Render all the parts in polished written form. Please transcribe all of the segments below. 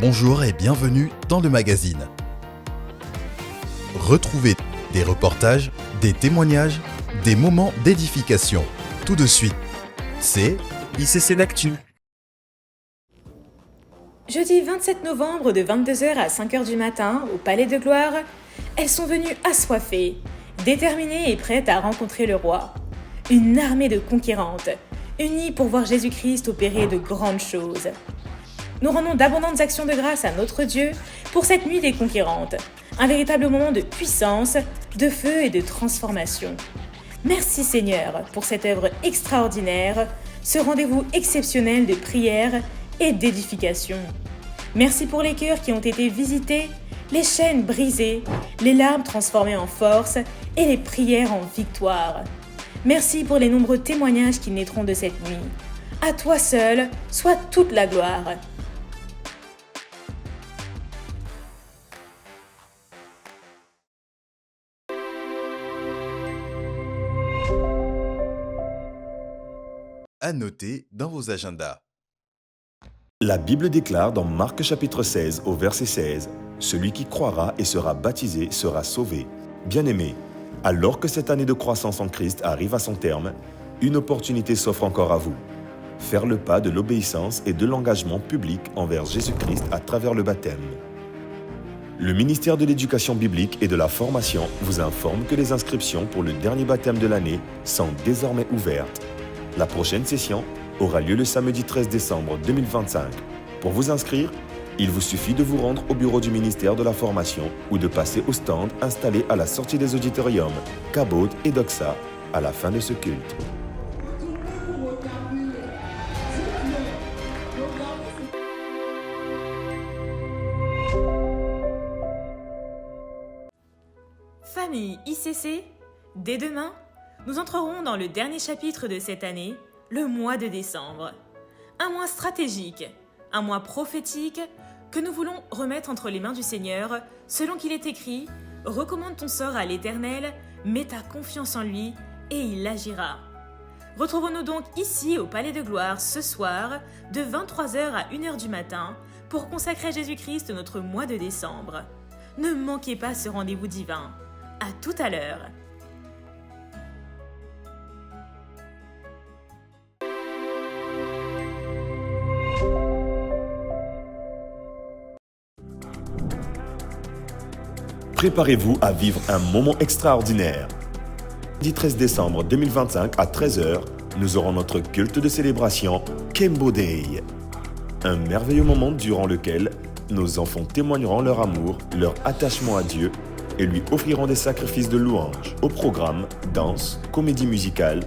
Bonjour et bienvenue dans le magazine. Retrouvez des reportages, des témoignages, des moments d'édification. Tout de suite, c'est ICC d'Actu. Jeudi 27 novembre de 22h à 5h du matin, au Palais de Gloire, elles sont venues assoiffées, déterminées et prêtes à rencontrer le roi. Une armée de conquérantes, unies pour voir Jésus-Christ opérer de grandes choses. Nous rendons d'abondantes actions de grâce à notre Dieu pour cette nuit des conquérantes, un véritable moment de puissance, de feu et de transformation. Merci Seigneur pour cette œuvre extraordinaire, ce rendez-vous exceptionnel de prière et d'édification. Merci pour les cœurs qui ont été visités, les chaînes brisées, les larmes transformées en force et les prières en victoire. Merci pour les nombreux témoignages qui naîtront de cette nuit. À toi seul soit toute la gloire. À noter dans vos agendas. La Bible déclare dans Marc chapitre 16 au verset 16 « Celui qui croira et sera baptisé sera sauvé ». Bien-aimés, alors que cette année de croissance en Christ arrive à son terme, une opportunité s'offre encore à vous. Faire le pas de l'obéissance et de l'engagement public envers Jésus-Christ à travers le baptême. Le ministère de l'Éducation biblique et de la formation vous informe que les inscriptions pour le dernier baptême de l'année sont désormais ouvertes. La prochaine session aura lieu le samedi 13 décembre 2025. Pour vous inscrire, il vous suffit de vous rendre au bureau du ministère de la Formation ou de passer au stand installé à la sortie des auditoriums, Cabot et Doxa à la fin de ce culte. Famille ICC, dès demain, nous entrerons dans le dernier chapitre de cette année, le mois de décembre. Un mois stratégique, un mois prophétique que nous voulons remettre entre les mains du Seigneur, selon qu'il est écrit « Recommande ton sort à l'Éternel, mets ta confiance en lui, et il agira ». Retrouvons-nous donc ici au Palais de Gloire ce soir, de 23h à 1h du matin, pour consacrer à Jésus-Christ notre mois de décembre. Ne manquez pas ce rendez-vous divin. À tout à l'heure. Préparez-vous à vivre un moment extraordinaire. Le 13 décembre 2025 à 13h, nous aurons notre culte de célébration Kembo Day. Un merveilleux moment durant lequel nos enfants témoigneront leur amour, leur attachement à Dieu et lui offriront des sacrifices de louange. Au programme, danse, comédie musicale,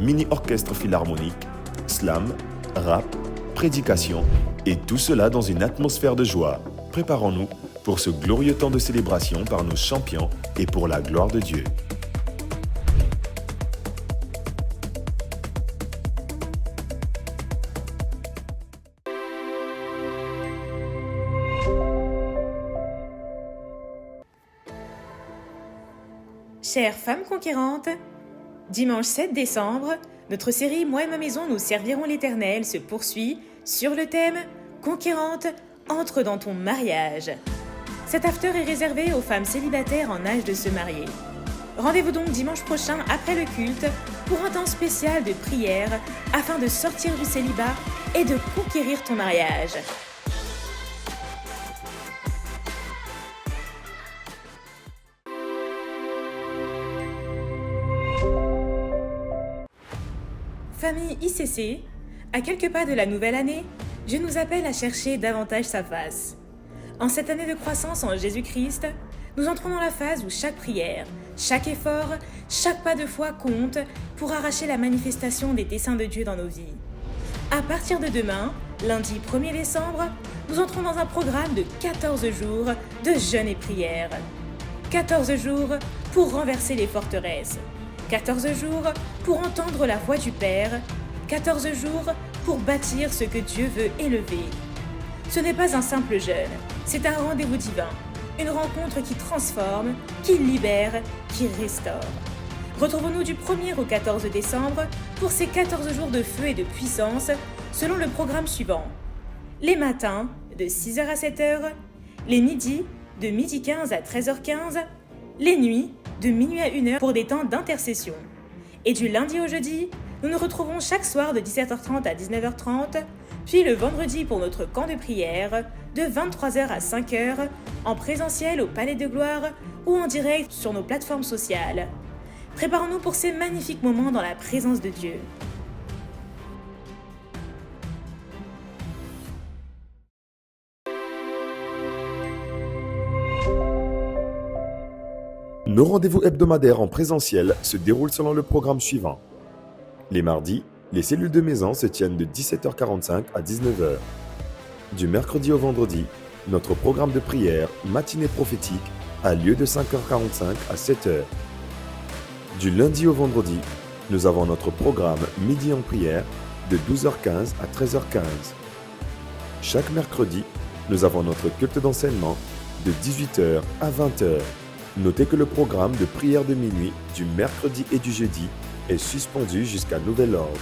mini-orchestre philharmonique, slam, rap, prédication et tout cela dans une atmosphère de joie. Préparons-nous pour ce glorieux temps de célébration par nos champions et pour la gloire de Dieu. Chères femmes conquérantes, dimanche 7 décembre, notre série « Moi et ma maison, nous servirons l'Éternel » se poursuit sur le thème « Conquérante, entre dans ton mariage ». Cet after est réservé aux femmes célibataires en âge de se marier. Rendez-vous donc dimanche prochain après le culte pour un temps spécial de prière afin de sortir du célibat et de conquérir ton mariage. Famille ICC, à quelques pas de la nouvelle année, Dieu nous appelle à chercher davantage sa face. En cette année de croissance en Jésus-Christ, nous entrons dans la phase où chaque prière, chaque effort, chaque pas de foi compte pour arracher la manifestation des desseins de Dieu dans nos vies. À partir de demain, lundi 1er décembre, nous entrons dans un programme de 14 jours de jeûne et prière. 14 jours pour renverser les forteresses. 14 jours pour entendre la voix du Père. 14 jours pour bâtir ce que Dieu veut élever. Ce n'est pas un simple jeûne, c'est un rendez-vous divin, une rencontre qui transforme, qui libère, qui restaure. Retrouvons-nous du 1er au 14 décembre pour ces 14 jours de feu et de puissance selon le programme suivant. Les matins, de 6h à 7h, les midis de 12h15 à 13h15, les nuits de minuit à 1h pour des temps d'intercession. Et du lundi au jeudi, nous nous retrouvons chaque soir de 17h30 à 19h30, puis le vendredi pour notre camp de prière de 23h à 5h, en présentiel au Palais de Gloire ou en direct sur nos plateformes sociales. Préparons-nous pour ces magnifiques moments dans la présence de Dieu. Nos rendez-vous hebdomadaires en présentiel se déroulent selon le programme suivant. Les mardis, les cellules de maison se tiennent de 17h45 à 19h. Du mercredi au vendredi, notre programme de prière matinée prophétique a lieu de 5h45 à 7h. Du lundi au vendredi, nous avons notre programme Midi en prière de 12h15 à 13h15. Chaque mercredi, nous avons notre culte d'enseignement de 18h à 20h. Notez que le programme de prière de minuit du mercredi et du jeudi est suspendu jusqu'à nouvel ordre.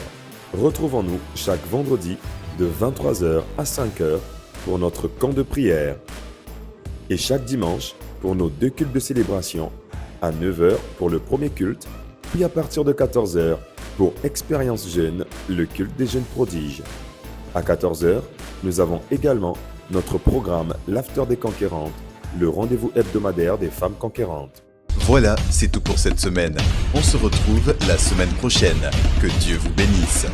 Retrouvons-nous chaque vendredi de 23h à 5h pour notre camp de prière et chaque dimanche pour nos 2 cultes de célébration à 9h pour le premier culte, puis à partir de 14h pour Expérience Jeune, le culte des jeunes prodiges. À 14h, nous avons également notre programme L'After des Conquérantes, le rendez-vous hebdomadaire des femmes conquérantes. Voilà, c'est tout pour cette semaine. On se retrouve la semaine prochaine. Que Dieu vous bénisse.